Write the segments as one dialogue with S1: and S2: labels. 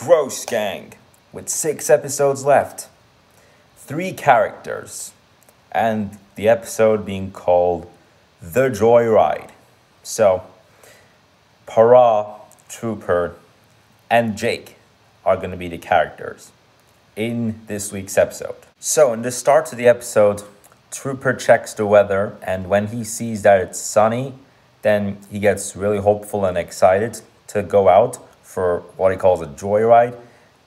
S1: Gross Gang, with 6 episodes left, 3 characters, and the episode being called The Joyride. So, Paraa, Trooper, and Jake are going to be the characters in this week's episode. So, in the start of the episode, Trooper checks the weather, and when he sees that it's sunny, then he gets really hopeful and excited to go out for what he calls a joyride.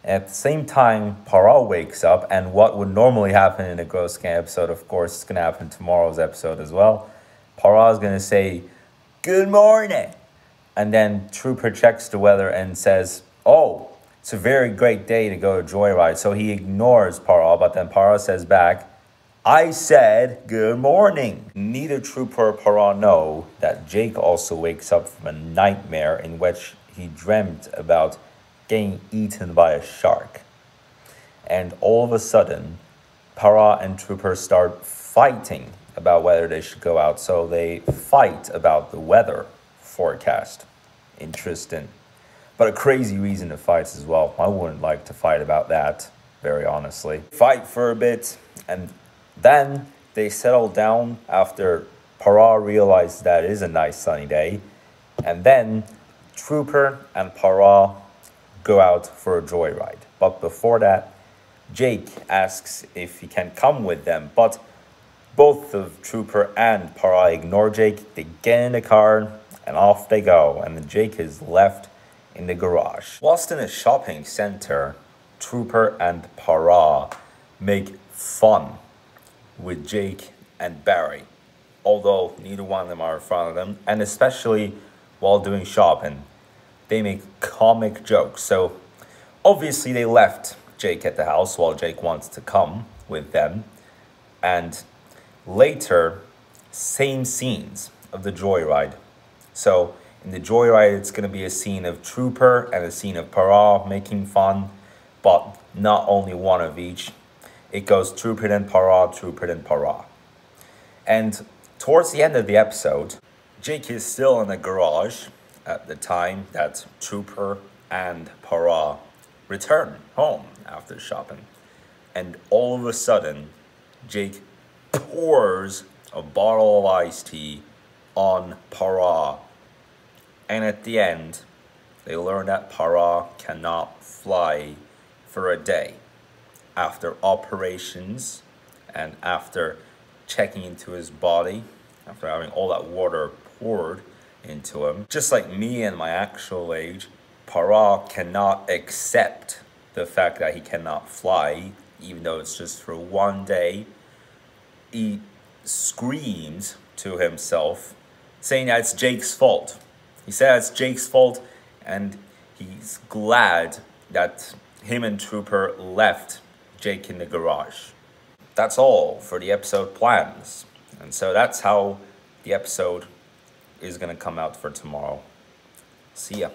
S1: At the same time, Paraa wakes up, and what would normally happen in a Gross Gang episode, of course, is going to happen in tomorrow's episode as well. Paraa is going to say, "Good morning." And then Trooper checks the weather and says, "Oh, it's a very great day to go to Joyride." So he ignores Paraa, but then Paraa says back, "I said good morning." Neither Trooper or Paraa know that Jake also wakes up from a nightmare in which he dreamt about getting eaten by a shark. And all of a sudden, Paraa and Trooper start fighting about whether they should go out. So they fight about the weather forecast. Interesting. But a crazy reason to fight as well. I wouldn't like to fight about that, very honestly. Fight for a bit, and then they settle down after Paraa realizes that it is a nice sunny day. And then Trooper and Paraa go out for a joyride. But before that, Jake asks if he can come with them. But both of Trooper and Paraa ignore Jake. They get in the car and off they go. And then Jake is left in the garage. Whilst in a shopping center, Trooper and Paraa make fun with Jake and Barry, although neither one of them are in front of them, and especially while doing shopping, they make comic jokes. So obviously they left Jake at the house while Jake wants to come with them, and later, same scenes of the joyride. So in the joyride, it's going to be a scene of Trooper and a scene of Paraa making fun, but not only one of each. It goes Trooper then Paraa, Trooper then Paraa. And towards the end of the episode, Jake is still in the garage at the time that Trooper and Paraa return home after shopping. And all of a sudden, Jake pours a bottle of iced tea on Paraa. And at the end, they learn that Paraa cannot fly for a day. After operations and after checking into his body, after having all that water poured into him, just like me and my actual age, Paraa cannot accept the fact that he cannot fly, even though it's just for one day. He screams to himself, saying that it's Jake's fault. He says it's Jake's fault, and he's glad that him and Trooper left Jake in the garage. That's all for the episode plans. And so that's how the episode is going to come out for tomorrow. See ya.